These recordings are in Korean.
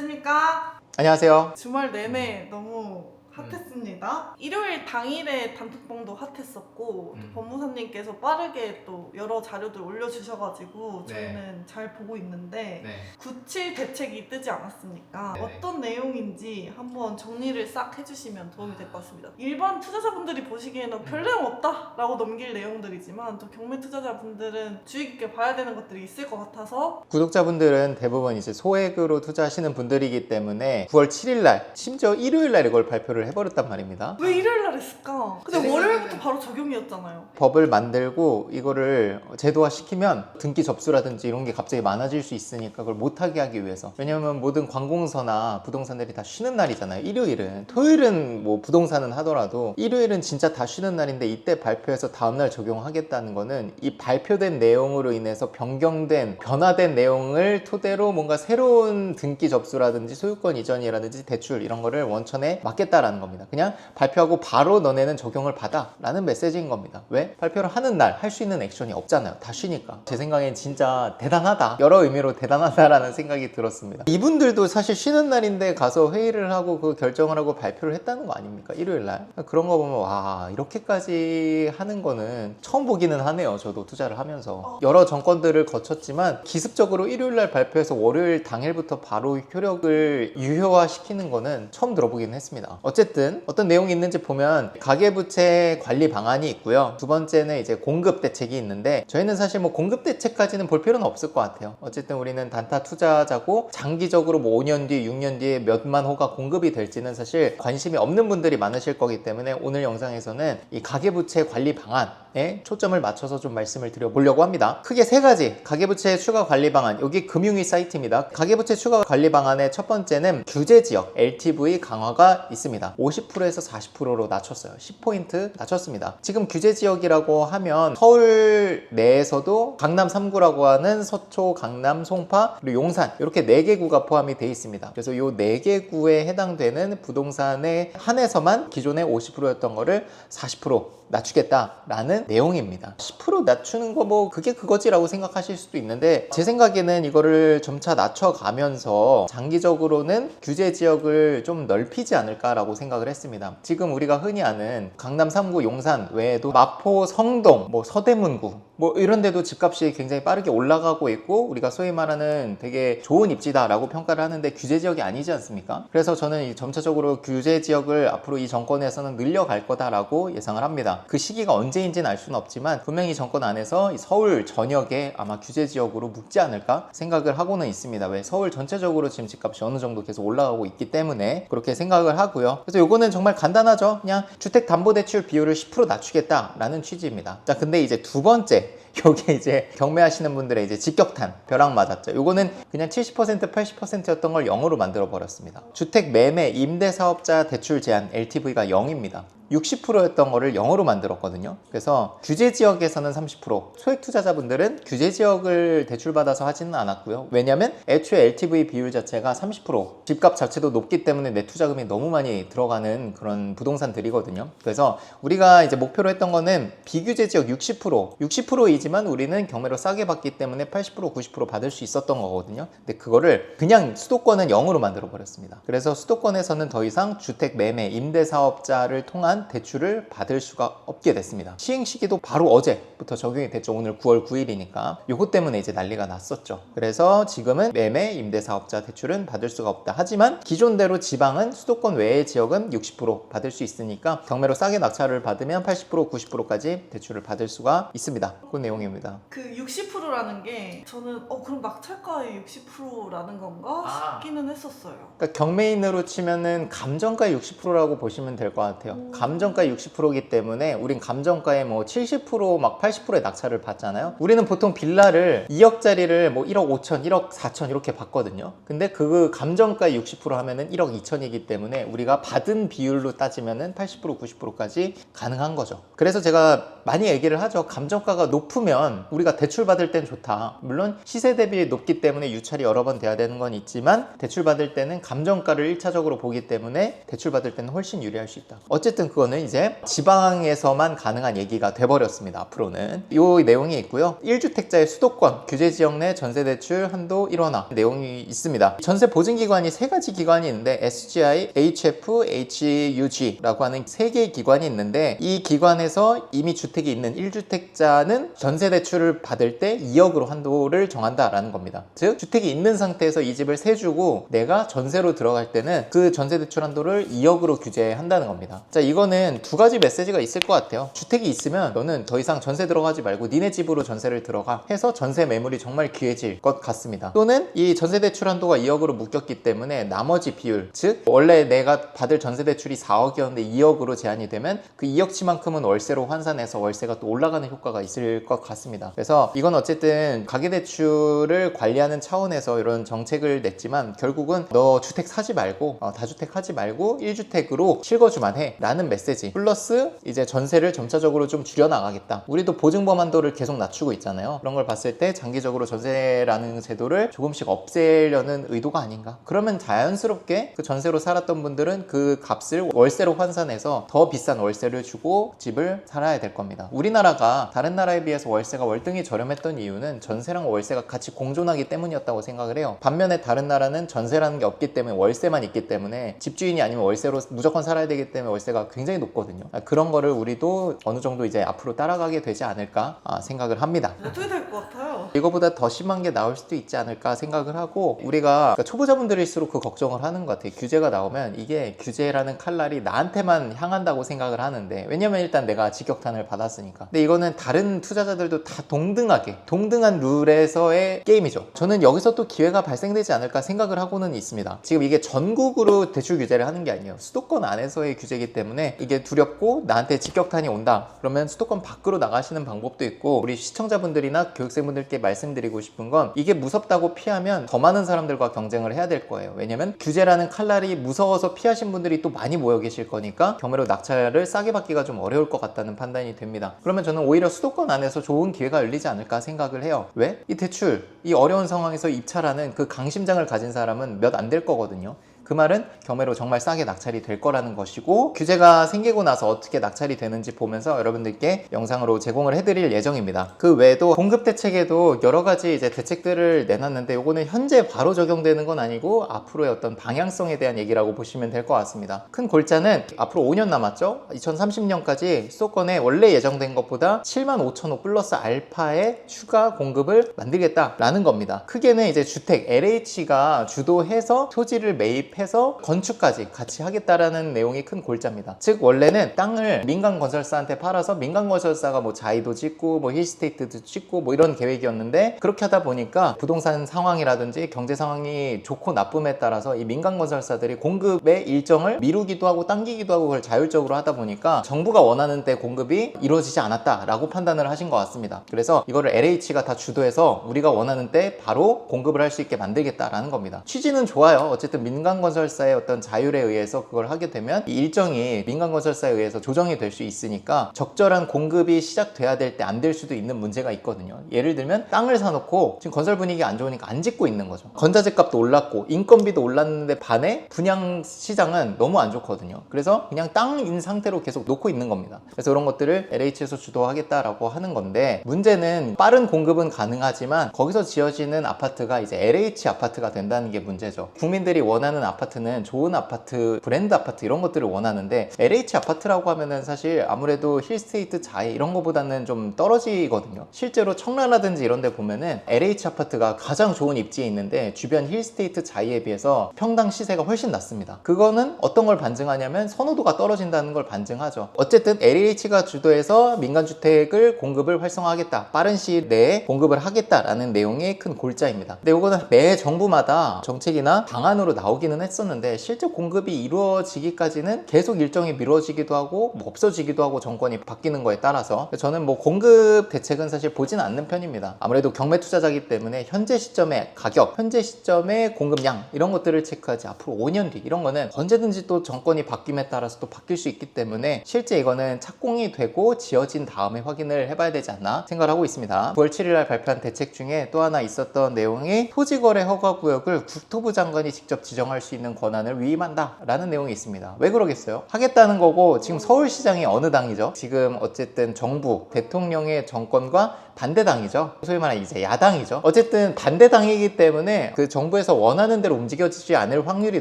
안녕하십니까. 안녕하세요. 주말 내내 너무 핫했습니다. 일요일 당일에 단톡방도 핫했었고 또 법무사님께서 빠르게 또 여러 자료들 올려주셔가지고 저희는 잘 보고 있는데 97 대책이 뜨지 않았습니까? 어떤 내용인지 한번 정리를 싹 해주시면 도움이 될 것 같습니다. 일반 투자자분들이 보시기에는 별 내용 없다 라고 넘길 내용들이지만 또 경매 투자자분들은 주의 깊게 봐야 되는 것들이 있을 것 같아서 구독자분들은 대부분 이제 소액으로 투자하시는 분들이기 때문에 9월 7일날 심지어 일요일날 이걸 발표를 해버렸단 말입니다. 왜 일요일날 했을까? 근데 월요일부터 바로 적용이었잖아요. 법을 만들고 이거를 제도화 시키면 등기 접수라든지 이런 게 갑자기 많아질 수 있으니까 그걸 못하게 하기 위해서. 왜냐면 모든 관공서나 부동산들이 다 쉬는 날이잖아요. 일요일은. 토요일은 뭐 부동산은 하더라도 일요일은 진짜 다 쉬는 날인데 이때 발표해서 다음날 적용하겠다는 거는 이 발표된 내용으로 인해서 변화된 내용을 토대로 뭔가 새로운 등기 접수라든지 소유권 이전이라든지 대출 이런 거를 원천에 막겠다라는 겁니다. 그냥 발표하고 바로 너네는 적용을 받아 라는 메시지인 겁니다. 왜? 발표를 하는 날 할 수 있는 액션이 없잖아요. 다 쉬니까. 제 생각엔 진짜 대단하다. 여러 의미로 대단하다라는 생각이 들었습니다. 이분들도 사실 쉬는 날인데 가서 회의를 하고 그 결정을 하고 발표를 했다는 거 아닙니까? 일요일 날. 그런 거 보면 와, 이렇게까지 하는 거는 처음 보기는 하네요. 저도 투자를 하면서. 여러 정권들을 거쳤지만 기습적으로 일요일 날 발표해서 월요일 당일부터 바로 효력을 유효화시키는 거는 처음 들어보긴 했습니다. 어쨌든 어떤 내용이 있는지 보면 가계부채 관리 방안이 있고요. 두 번째는 이제 공급 대책이 있는데 저희는 사실 뭐 공급 대책까지는 볼 필요는 없을 것 같아요. 어쨌든 우리는 단타 투자자고 장기적으로 뭐 5년 뒤, 6년 뒤에 몇만 호가 공급이 될지는 사실 관심이 없는 분들이 많으실 거기 때문에 오늘 영상에서는 이 가계부채 관리 방안에 초점을 맞춰서 좀 말씀을 드려보려고 합니다. 크게 세 가지 가계부채 추가 관리 방안, 여기 금융위 사이트입니다. 가계부채 추가 관리 방안의 첫 번째는 규제지역 LTV 강화가 있습니다. 50%에서 40%로 낮췄어요. 10포인트 낮췄습니다. 지금 규제지역이라고 하면 서울 내에서도 강남 3구라고 하는 서초, 강남, 송파, 그리고 용산 이렇게 4개 구가 포함이 되어 있습니다. 그래서 이 4개 구에 해당되는 부동산에 한해서만 기존에 50%였던 거를 40% 낮추겠다라는 내용입니다. 10% 낮추는 거 뭐 그게 그거지라고 생각하실 수도 있는데 제 생각에는 이거를 점차 낮춰가면서 장기적으로는 규제 지역을 좀 넓히지 않을까라고 생각을 했습니다. 지금 우리가 흔히 아는 강남 3구 용산 외에도 마포, 성동, 뭐 서대문구 뭐 이런 데도 집값이 굉장히 빠르게 올라가고 있고 우리가 소위 말하는 되게 좋은 입지다라고 평가를 하는데 규제 지역이 아니지 않습니까? 그래서 저는 점차적으로 규제 지역을 앞으로 이 정권에서는 늘려갈 거다라고 예상을 합니다. 그 시기가 언제인지는 알 수는 없지만 분명히 정권 안에서 이 서울 전역에 아마 규제 지역으로 묶지 않을까 생각을 하고는 있습니다. 왜? 서울 전체적으로 지금 집값이 어느 정도 계속 올라가고 있기 때문에 그렇게 생각을 하고요. 그래서 요거는 정말 간단하죠. 그냥 주택담보대출 비율을 10% 낮추겠다라는 취지입니다. 자, 근데 이제 두 번째 요게 이제 경매하시는 분들의 이제 직격탄 벼락 맞았죠. 요거는 그냥 70% 80%였던 걸 0으로 만들어 버렸습니다. 주택 매매 임대사업자 대출 제한 LTV가 0입니다. 60%였던 거를 0으로 만들었거든요. 그래서 규제 지역에서는 30%, 소액 투자자분들은 규제 지역을 대출받아서 하지는 않았고요. 왜냐면 애초에 LTV 비율 자체가 30%, 집값 자체도 높기 때문에 내 투자금이 너무 많이 들어가는 그런 부동산들이거든요. 그래서 우리가 이제 목표로 했던 거는 비규제 지역 60%이지만 우리는 경매로 싸게 받기 때문에 80%, 90% 받을 수 있었던 거거든요. 근데 그거를 그냥 수도권은 0으로 만들어 버렸습니다. 그래서 수도권에서는 더 이상 주택 매매 임대사업자를 통한 대출을 받을 수가 없게 됐습니다. 시행 시기도 바로 어제부터 적용이 됐죠. 오늘 9월 9일이니까 요것 때문에 이제 난리가 났었죠. 그래서 지금은 매매 임대사업자 대출은 받을 수가 없다. 하지만 기존대로 지방은 수도권 외의 지역은 60% 받을 수 있으니까 경매로 싸게 낙찰을 받으면 80%, 90%까지 대출을 받을 수가 있습니다. 그 내용입니다. 그 60%라는 게 저는 그럼 낙찰가의 60%라는 건가 싶기는 했었어요. 그러니까 경매인으로 치면은 감정가 60%라고 보시면 될 것 같아요. 감정가 60%이기 때문에 우린 감정가에 뭐 70% 막 80%의 낙찰을 받잖아요. 우리는 보통 빌라를 2억짜리를 뭐 1억 5천, 1억 4천 이렇게 받거든요. 근데 그 감정가 60% 하면은 1억 2천이기 때문에 우리가 받은 비율로 따지면은 80%, 90%까지 가능한 거죠. 그래서 제가 많이 얘기를 하죠. 감정가가 높으면 우리가 대출 받을 땐 좋다. 물론 시세 대비 높기 때문에 유찰이 여러 번 돼야 되는 건 있지만 대출 받을 때는 감정가를 1차적으로 보기 때문에 대출 받을 때는 훨씬 유리할 수 있다. 어쨌든 그거는 이제 지방에서만 가능한 얘기가 돼버렸습니다. 앞으로는 이 내용이 있고요. 1주택자의 수도권 규제 지역 내 전세 대출 한도 1원화 내용이 있습니다. 전세 보증기관이 3가지 기관이 있는데 SGI, HF, HUG라고 하는 3개의 기관이 있는데 이 기관에서 이미 주택이 있는 1주택자는 전세 대출을 받을 때 2억으로 한도를 정한다라는 겁니다. 즉 주택이 있는 상태에서 이 집을 세 주고 내가 전세로 들어갈 때는 그 전세 대출 한도를 2억으로 규제한다는 겁니다. 자, 이거는 2가지 메시지가 있을 것 같아요. 주택이 있으면 너는 더 이상 전세 들어가지 말고 니네 집으로 전세를 들어가 해서 전세 매물이 정말 귀해질 것 같습니다. 또는 이 전세 대출 한도가 2억으로 묶였기 때문에 나머지 비율, 즉 원래 내가 받을 전세 대출이 4억이었는데 2억으로 제한이 되면 그 2억치만큼은 월세로 환산해서 월세가 또 올라가는 효과가 있을 것 같습니다. 그래서 이건 어쨌든 가계대출을 관리하는 차원에서 이런 정책을 냈지만 결국은 너 주택 사지 말고 다주택 하지 말고 1주택으로 실거주만 해 라는 메시지 플러스 이제 전세를 점차적으로 좀 줄여나가겠다. 우리도 보증범 한도를 계속 낮추고 있잖아요. 그런 걸 봤을 때 장기적으로 전세라는 제도를 조금씩 없애려는 의도가 아닌가. 그러면 자연스럽게 그 전세로 살았던 분들은 그 값을 월세로 환산해서 더 비싼 월세를 주고 집을 살아야 될 겁니다. 우리나라가 다른 나라에 비해서 월세가 월등히 저렴했던 이유는 전세랑 월세가 같이 공존하기 때문이었다고 생각을 해요. 반면에 다른 나라는 전세라는 게 없기 때문에 월세만 있기 때문에 집주인이 아니면 월세로 무조건 살아야 되기 때문에 월세가 굉장히 높거든요. 그런 거를 우리도 어느 정도 이제 앞으로 따라가게 되지 않을까 생각을 합니다. 어떻게 될 것 같아요? 이거보다 더 심한 게 나올 수도 있지 않을까 생각을 하고 우리가 초보자분들일수록 그 걱정을 하는 것 같아요. 규제가 나오면 이게 규제라는 칼날이 나한테만 향한다고 생각을 하는데 왜냐면 일단 내가 직격탄을 받았으니까. 근데 이거는 다른 투자자들도 다 동등한 룰에서의 게임이죠. 저는 여기서 또 기회가 발생되지 않을까 생각을 하고는 있습니다. 지금 이게 전국으로 대출 규제를 하는 게 아니에요. 수도권 안에서의 규제이기 때문에 이게 두렵고 나한테 직격탄이 온다 그러면 수도권 밖으로 나가시는 방법도 있고 우리 시청자분들이나 교육생분들께 말씀드리고 싶은 건 이게 무섭다고 피하면 더 많은 사람들과 경쟁을 해야 될 거예요. 왜냐면 규제라는 칼날이 무서워서 피하신 분들이 또 많이 모여 계실 거니까 경매로 낙찰을 싸게 받기가 좀 어려울 것 같다는 판단이 됩니다. 그러면 저는 오히려 수도권 안에서 좋은 기회가 열리지 않을까 생각을 해요. 왜? 이 대출, 이 어려운 상황에서 입찰하는 그 강심장을 가진 사람은 몇 안 될 거거든요. 그 말은 경매로 정말 싸게 낙찰이 될 거라는 것이고 규제가 생기고 나서 어떻게 낙찰이 되는지 보면서 여러분들께 영상으로 제공을 해드릴 예정입니다. 그 외에도 공급 대책에도 여러 가지 이제 대책들을 내놨는데 요거는 현재 바로 적용되는 건 아니고 앞으로의 어떤 방향성에 대한 얘기라고 보시면 될 것 같습니다. 큰 골자는 앞으로 5년 남았죠. 2030년까지 수도권에 원래 예정된 것보다 75,000호 플러스 알파의 추가 공급을 만들겠다라는 겁니다. 크게는 이제 주택 LH가 주도해서 토지를 매입 해서 건축까지 같이 하겠다라는 내용이 큰 골자입니다. 즉 원래는 땅을 민간 건설사한테 팔아서 민간 건설사가 뭐 자이도 짓고 뭐 힐스테이트도 짓고 뭐 이런 계획이었는데 그렇게 하다 보니까 부동산 상황이라든지 경제 상황이 좋고 나쁨에 따라서 이 민간 건설사들이 공급의 일정을 미루기도 하고 당기기도 하고 그걸 자율적으로 하다 보니까 정부가 원하는 때 공급이 이루어지지 않았다라고 판단을 하신 것 같습니다. 그래서 이거를 LH가 다 주도해서 우리가 원하는 때 바로 공급을 할 수 있게 만들겠다라는 겁니다. 취지는 좋아요. 어쨌든 민간 건설사의 어떤 자율에 의해서 그걸 하게 되면 이 일정이 민간 건설사에 의해서 조정이 될 수 있으니까 적절한 공급이 시작돼야 될 때 안 될 수도 있는 문제가 있거든요. 예를 들면 땅을 사놓고 지금 건설 분위기 안 좋으니까 안 짓고 있는 거죠. 건자재 값도 올랐고 인건비도 올랐는데 반해 분양 시장은 너무 안 좋거든요. 그래서 그냥 땅인 상태로 계속 놓고 있는 겁니다. 그래서 이런 것들을 LH에서 주도하겠다라고 하는 건데 문제는 빠른 공급은 가능하지만 거기서 지어지는 아파트가 이제 LH 아파트가 된다는 게 문제죠. 국민들이 원하는 아파트는 좋은 아파트, 브랜드 아파트 이런 것들을 원하는데 LH 아파트라고 하면은 사실 아무래도 힐스테이트 자이 이런 거보다는 좀 떨어지거든요. 실제로 청라라든지 이런 데 보면은 LH 아파트가 가장 좋은 입지에 있는데 주변 힐스테이트 자이에 비해서 평당 시세가 훨씬 낮습니다. 그거는 어떤 걸 반증하냐면 선호도가 떨어진다는 걸 반증하죠. 어쨌든 LH가 주도해서 민간주택을 공급을 활성화하겠다, 빠른 시일 내에 공급을 하겠다라는 내용이 큰 골자입니다. 근데 이거는 매 정부마다 정책이나 방안으로 나오기는 했었는데 실제 공급이 이루어지기까지는 계속 일정이 미뤄지기도 하고 뭐 없어지기도 하고 정권이 바뀌는 거에 따라서 저는 뭐 공급 대책은 사실 보지는 않는 편입니다. 아무래도 경매 투자자이기 때문에 현재 시점의 가격, 현재 시점의 공급량 이런 것들을 체크하지 앞으로 5년 뒤 이런 거는 언제든지 또 정권이 바뀜에 따라서 또 바뀔 수 있기 때문에 실제 이거는 착공이 되고 지어진 다음에 확인을 해봐야 되지 않나 생각을 하고 있습니다. 9월 7일날 발표한 대책 중에 또 하나 있었던 내용이 토지거래 허가구역을 국토부 장관이 직접 지정할 수 있는 권한을 위임한다 라는 내용이 있습니다. 왜 그러겠어요? 하겠다는 거고 지금 서울시장이 어느 당이죠? 지금 어쨌든 정부, 대통령의 정권과 반대당이죠. 소위 말하는 이제 야당이죠. 어쨌든 반대당이기 때문에 그 정부에서 원하는 대로 움직여지지 않을 확률이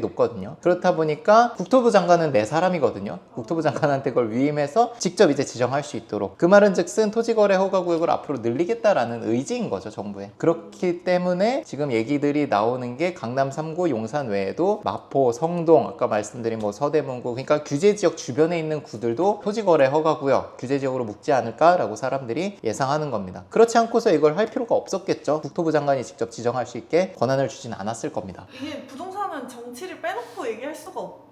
높거든요. 그렇다 보니까 국토부 장관은 내 사람이거든요. 국토부 장관한테 그걸 위임해서 직접 이제 지정할 수 있도록 그 말은 즉슨 토지거래 허가구역을 앞으로 늘리겠다라는 의지인 거죠, 정부에. 그렇기 때문에 지금 얘기들이 나오는 게 강남 3구, 용산 외에도 마포, 성동, 아까 말씀드린 뭐 서대문구, 그러니까 규제지역 주변에 있는 구들도 토지거래 허가구역 규제지역으로 묶지 않을까라고 사람들이 예상하는 겁니다. 그렇지 않고서 이걸 할 필요가 없었겠죠. 국토부 장관이 직접 지정할 수 있게 권한을 주진 않았을 겁니다. 이게 부동산은 정치를 빼놓고 얘기할 수가 없다.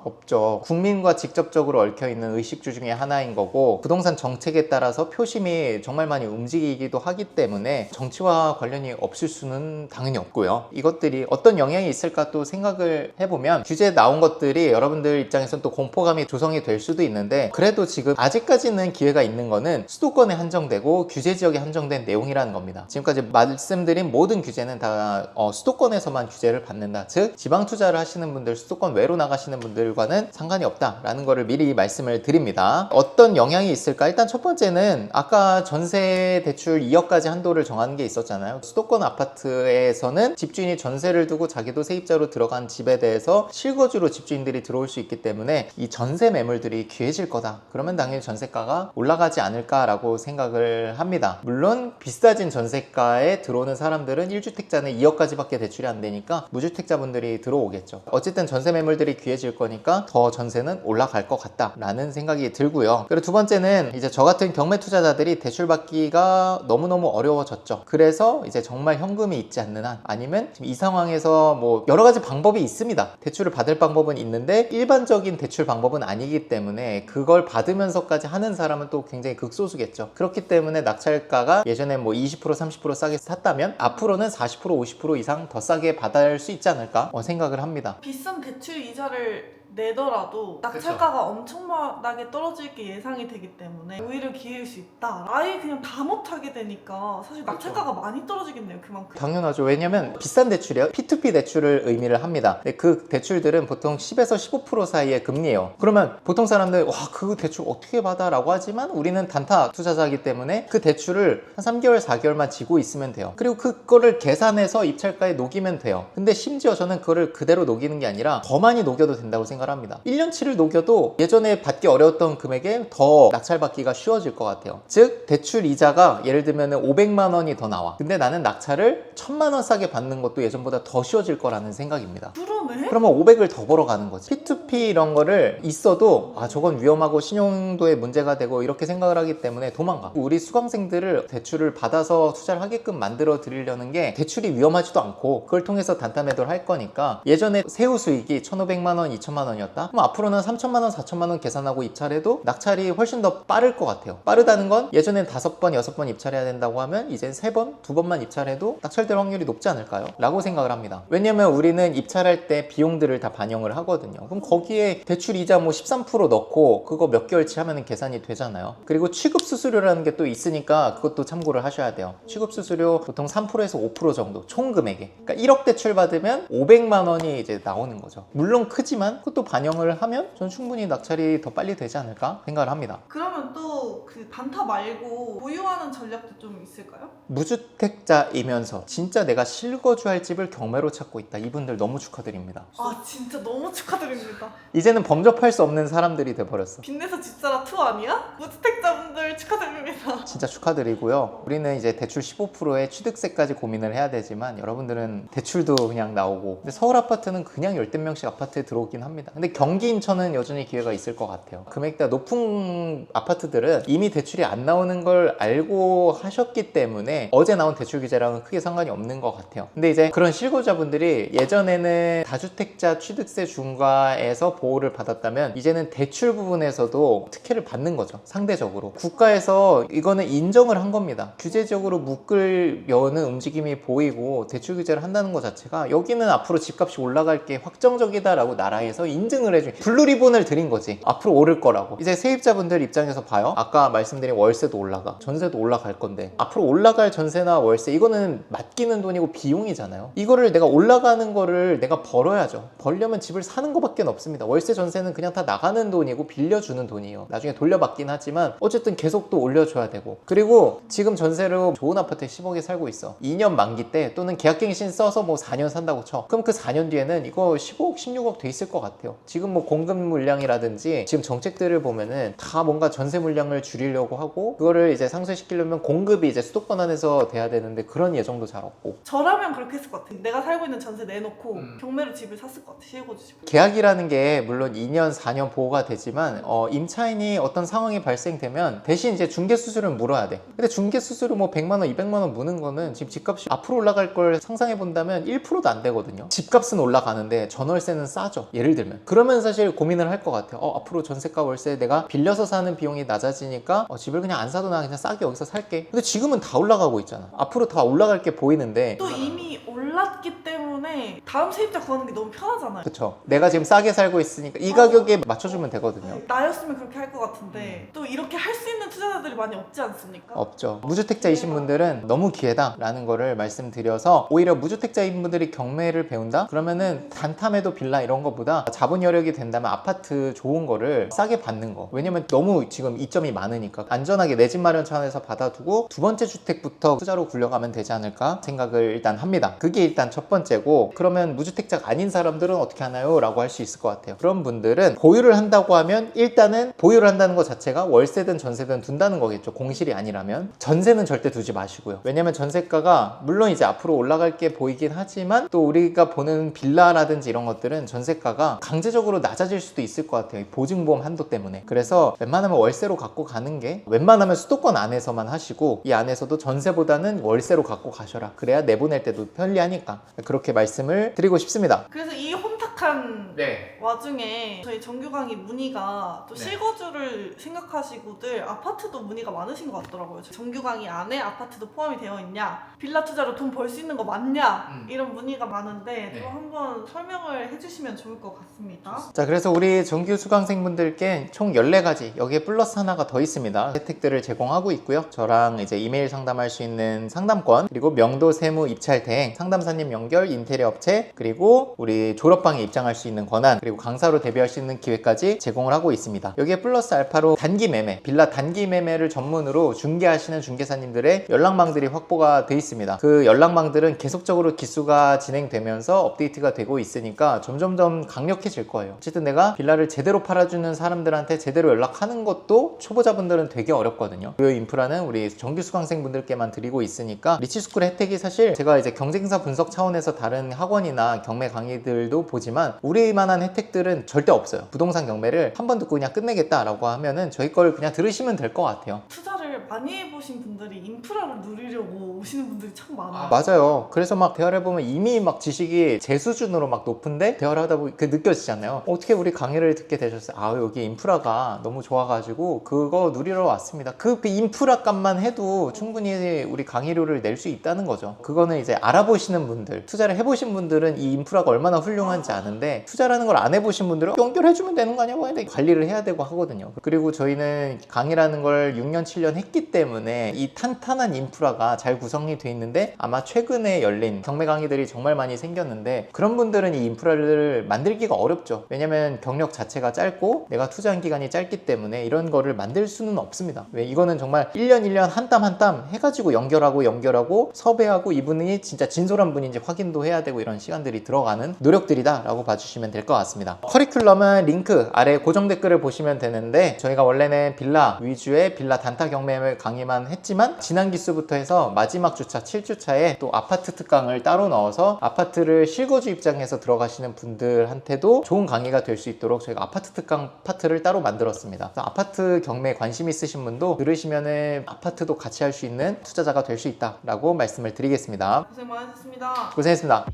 없죠. 국민과 직접적으로 얽혀있는 의식주 중에 하나인 거고 부동산 정책에 따라서 표심이 정말 많이 움직이기도 하기 때문에 정치와 관련이 없을 수는 당연히 없고요. 이것들이 어떤 영향이 있을까 또 생각을 해보면 규제에 나온 것들이 여러분들 입장에서는 또 공포감이 조성이 될 수도 있는데 그래도 지금 아직까지는 기회가 있는 거는 수도권에 한정되고 규제지역에 한정된 내용이라는 겁니다. 지금까지 말씀드린 모든 규제는 다 수도권에서만 규제를 받는다. 즉 지방 투자를 하시는 분들, 수도권 외로 나가시는 분들과는 상관이 없다라는 거를 미리 말씀을 드립니다. 어떤 영향이 있을까? 일단 첫 번째는 아까 전세 대출 2억까지 한도를 정하는 게 있었잖아요. 수도권 아파트에서는 집주인이 전세를 두고 자기도 세입자로 들어간 집에 대해서 실거주로 집주인들이 들어올 수 있기 때문에 이 전세 매물들이 귀해질 거다. 그러면 당연히 전세가가 올라가지 않을까라고 생각을 합니다. 물론 비싸진 전세가에 들어오는 사람들은 1주택자는 2억까지밖에 대출이 안 되니까 무주택자분들이 들어오겠죠. 어쨌든 전세 매물들이 귀해질 거니까 더 전세는 올라갈 것 같다라는 생각이 들고요. 그리고 두 번째는 이제 저 같은 경매 투자자들이 대출 받기가 너무너무 어려워졌죠. 그래서 이제 정말 현금이 있지 않는 한 아니면 지금 이 상황에서 뭐 여러 가지 방법이 있습니다. 대출을 받을 방법은 있는데 일반적인 대출 방법은 아니기 때문에 그걸 받으면서까지 하는 사람은 또 굉장히 극소수겠죠. 그렇기 때문에 낙찰가가 예전에 뭐 20% 30% 싸게 샀다면 앞으로는 40% 50% 이상 더 싸게 받을 수 있지 않을까 생각을 합니다. 비싼 대출 이자를 내더라도 낙찰가가 엄청나게 떨어질 게 예상이 되기 때문에 오히려 기회일 수 있다. 아예 그냥 다 못하게 되니까 사실 낙찰가가 많이 떨어지겠네요. 그만큼. 당연하죠. 왜냐면 비싼 대출이에요. P2P 대출을 의미를 합니다. 근데 그 대출들은 보통 10에서 15% 사이의 금리예요. 그러면 보통 사람들 와, 그 대출 어떻게 받아? 라고 하지만 우리는 단타 투자자이기 때문에 그 대출을 한 3개월 4개월만 지고 있으면 돼요. 그리고 그거를 계산해서 입찰가에 녹이면 돼요. 근데 심지어 저는 그거를 그대로 녹이는 게 아니라 더 많이 녹여도 된다고 생각합니다. 1년치를 녹여도 예전에 받기 어려웠던 금액에 더 낙찰받기가 쉬워질 것 같아요. 즉 대출 이자가 예를 들면 500만 원이 더 나와. 근데 나는 낙찰을 1000만 원 싸게 받는 것도 예전보다 더 쉬워질 거라는 생각입니다. 그러네? 그러면 500을 더 벌어가는 거지. P2P 이런 거를 있어도 아 저건 위험하고 신용도에 문제가 되고 이렇게 생각을 하기 때문에 도망가. 우리 수강생들을 대출을 받아서 투자를 하게끔 만들어 드리려는 게 대출이 위험하지도 않고 그걸 통해서 단타 매도를 할 거니까 예전에 세후 수익이 1,500만 원, 2,000만 원이었다? 그럼 앞으로는 3,000만 원, 4,000만 원 계산하고 입찰해도 낙찰이 훨씬 더 빠를 것 같아요. 빠르다는 건 예전엔 5번, 6번 입찰해야 된다고 하면 이제 3번, 2번만 입찰해도 낙찰될 확률이 높지 않을까요? 라고 생각을 합니다. 왜냐면 우리는 입찰할 때 비용들을 다 반영을 하거든요. 그럼 거기에 대출 이자 뭐 13% 넣고 그거 몇 개월치 하면 계산이 되잖아요. 그리고 취급 수수료라는 게 또 있으니까 그것도 참고를 하셔야 돼요. 취급 수수료 보통 3%에서 5% 정도 총 금액에. 그러니까 1억 대출 받으면 500만 원이 이제 나오는 거죠. 물론 크지만 그것도 반영을 하면 전 충분히 낙찰이 더 빨리 되지 않을까 생각을 합니다. 그러면 또 그 단타 말고 보유하는 전략도 좀 있을까요? 무주택자이면서 진짜 내가 실거주할 집을 경매로 찾고 있다. 이분들 너무 축하드립니다. 아 진짜 너무 축하드립니다. 이제는 범접할 수 없는 사람들이 돼버렸어. 빚내서 집사라 2 아니야? 무주택자분들 축하드립니다. 진짜 축하드리고요. 우리는 이제 대출 15%에 취득세까지 고민을 해야 되지만 여러분들은 대출도 그냥 나오고 근데 서울 아파트는 그냥 열댓 명씩 아파트에 들어오긴 합니다. 근데 경기 인천은 여전히 기회가 있을 것 같아요. 금액대가 높은 아파트들은 이미 대출이 안 나오는 걸 알고 하셨기 때문에 어제 나온 대출 규제랑은 크게 상관이 없는 것 같아요. 근데 이제 그런 실거주자분들이 예전에는 다주택자 취득세 중과에서 보호를 받았다면 이제는 대출 부분에서도 특혜를 받는 거죠. 상대적으로 국가에서 이거는 인정을 한 겁니다. 규제적으로 묶을 여는 움직임이 보이고 대출 규제를 한다는 것 자체가 여기는 앞으로 집값이 올라갈 게 확정적이다라고 나라에서 인증을 해준 블루리본을 드린 거지. 앞으로 오를 거라고. 이제 세입자분들 입장에서 봐요. 아까 말씀드린 월세도 올라가, 전세도 올라갈 건데 앞으로 올라갈 전세나 월세 이거는 맡기는 돈이고 비용이잖아요. 이거를 내가 올라가는 거를 내가 벌어야죠. 벌려면 집을 사는 거밖에 없습니다. 월세 전세는 그냥 다 나가는 돈이고 빌려주는 돈이에요. 나중에 돌려받긴 하지만 어쨌든 계속 또 올려줘야 되고, 그리고 지금 전세로 좋은 아파트에 10억에 살고 있어. 2년 만기 때 또는 계약갱신 써서 뭐 4년 산다고 쳐. 그럼 그 4년 뒤에는 이거 15억 16억 돼 있을 것 같아요. 지금 뭐 공급 물량이라든지 지금 정책들을 보면은 다 뭔가 전세 물량을 줄이려고 하고 그거를 이제 상쇄시키려면 공급이 이제 수도권 안에서 돼야 되는데 그런 예정도 잘 없고. 저라면 그렇게 했을 것 같아. 내가 살고 있는 전세 내놓고 경매로 집을 샀을 것 같아. 실거주 집. 계약이라는 게 물론 2년 4년 보호가 되지만 임차인이 어떤 상황이 발생되면 대신 이제 중개 수수료를 물어야 돼. 근데 중개 수수료 뭐 100만 원 200만 원 무는 거는 지금 집값이 앞으로 올라갈 걸 상상해 본다면 1%도 안 되거든요. 집값은 올라가는데 전월세는 싸죠. 예를 들면 그러면 사실 고민을 할 것 같아요. 앞으로 전세가 월세 내가 빌려서 사는 비용이 낮아지니까 집을 그냥 안 사도 나 그냥 싸게 여기서 살게. 근데 지금은 다 올라가고 있잖아. 앞으로 다 올라갈 게 보이는데 또 이미 올랐기 때문에 다음 세입자 구하는 게 너무 편하잖아요. 그쵸. 내가 지금 싸게 살고 있으니까 이 가격에 맞춰주면 되거든요. 나였으면 그렇게 할 것 같은데 또 이렇게 할 수 있는 투자자들이 많이 없지 않습니까? 없죠. 무주택자이신 분들은 너무 기회다라는 거를 말씀드려서 오히려 무주택자인 분들이 경매를 배운다? 그러면은 단탐에도 빌라 이런 거보다 자본 여력이 된다면 아파트 좋은 거를 싸게 받는 거. 왜냐면 너무 지금 이점이 많으니까 안전하게 내 집 마련 차원에서 받아두고 두 번째 주택부터 투자로 굴려가면 되지 않을까 생각을 일단 합니다. 그게 일단 첫 번째고, 그러면 무주택자가 아닌 사람들은 어떻게 하나요? 라고 할 수 있을 것 같아요. 그런 분들은 보유를 한다고 하면 일단은 보유를 한다는 것 자체가 월세든 전세든 둔다는 거겠죠. 공실이 아니라면. 전세는 절대 두지 마시고요. 왜냐면 전세가가 물론 이제 앞으로 올라갈 게 보이긴 하지만 또 우리가 보는 빌라라든지 이런 것들은 전세가가 강제적으로 낮아질 수도 있을 것 같아요. 보증보험 한도 때문에. 그래서 웬만하면 월세로 갖고 가는 게, 웬만하면 수도권 안에서만 하시고 이 안에서도 전세보다는 월세로 갖고 가셔라. 그래야 내보낼 때도 편리하니까. 그렇게 말씀을 드리고 싶습니다. 그래서 이 혼탁한 네. 와중에 저희 정규 강의 문의가 또 네. 실거주를 생각하시고들 아파트도 문의가 많으신 것 같더라고요. 정규 강의 안에 아파트도 포함이 되어 있냐, 빌라 투자로 돈 벌 수 있는 거 맞냐, 이런 문의가 많은데 또 한번 설명을 해주시면 좋을 것 같습니다. 자, 그래서 우리 정규 수강생분들께 총 14가지, 여기에 플러스 하나가 더 있습니다. 혜택들을 제공하고 있고요. 저랑 이제 이메일 상담할 수 있는 상담권, 그리고 명도 세무 입찰 대행, 상담사님 연결, 인테리어 업체, 그리고 우리 졸업방에 입장할 수 있는 권한, 그리고 강사로 데뷔할 수 있는 기회까지 제공을 하고 있습니다. 여기에 플러스 알파로 단기 매매, 빌라 단기 매매를 전문으로 중개하시는 중개사님들의 연락망들이 확보가 돼 있습니다. 그 연락망들은 계속적으로 기수가 진행되면서 업데이트가 되고 있으니까 점점점 강력해질 거예요. 어쨌든 내가 빌라를 제대로 팔아주는 사람들한테 제대로 연락하는 것도 초보자분들은 되게 어렵거든요. 그 인프라는 우리 정규 수강생분들께만 드리고 있으니까 리치스쿨의 혜택이, 사실 제가 이제 경쟁사 분석 차원에서 다른 학원이나 경매 강의들도 보지만 우리만한 혜택들은 절대 없어요. 부동산 경매를 한 번 듣고 그냥 끝내겠다라고 하면은 저희 걸 그냥 들으시면 될 것 같아요. 투자를 많이 해보신 분들이 인프라를 누리려고 오시는 분들이 참 많아요. 맞아요. 그래서 막 대화를 해보면 이미 막 지식이 제 수준으로 막 높은데 대화를 하다 보니 느껴지잖아요. 어떻게 우리 강의를 듣게 되셨어요? 여기 인프라가 너무 좋아가지고 그거 누리러 왔습니다. 그 인프라 값만 해도 충분히 우리 강의료를 낼 수 있다는 거죠. 그거는 이제 알아보시는 분들, 투자를 해보신 분들은 이 인프라가 얼마나 훌륭한지 아는데, 투자라는 걸 안 해보신 분들은 연결해주면 되는 거 아니냐고 하는데 관리를 해야 되고 하거든요. 그리고 저희는 강의라는 걸 6년 7년 했기 때문에 이 탄탄한 인프라가 잘 구성이 돼 있는데, 아마 최근에 열린 경매 강의들이 정말 많이 생겼는데 그런 분들은 이 인프라를 만들기가 어렵죠. 왜냐면 경력 자체가 짧고 내가 투자한 기간이 짧기 때문에 이런 거를 만들 수는 없습니다. 왜? 이거는 정말 1년 1년 한 땀 한 땀 해가지고 연결하고 섭외하고 이분이 진짜 진솔한 분인지 확인도 해야 되고 이런 시간들이 들어가는 노력들이다 라고 봐주시면 될 것 같습니다. 커리큘럼은 링크 아래 고정 댓글을 보시면 되는데, 저희가 원래는 빌라 위주의 빌라 단타 경매 매매 강의만 했지만 지난 기수부터 해서 마지막 주차 7주차에 또 아파트 특강을 따로 넣어서 아파트를 실거주 입장에서 들어가시는 분들한테도 좋은 강의가 될 수 있도록 저희가 아파트 특강 파트를 따로 만들었습니다. 그래서 아파트 경매에 관심 있으신 분도 들으시면은 아파트도 같이 할 수 있는 투자자가 될 수 있다라고 말씀을 드리겠습니다. 고생 많으셨습니다. 고생했습니다.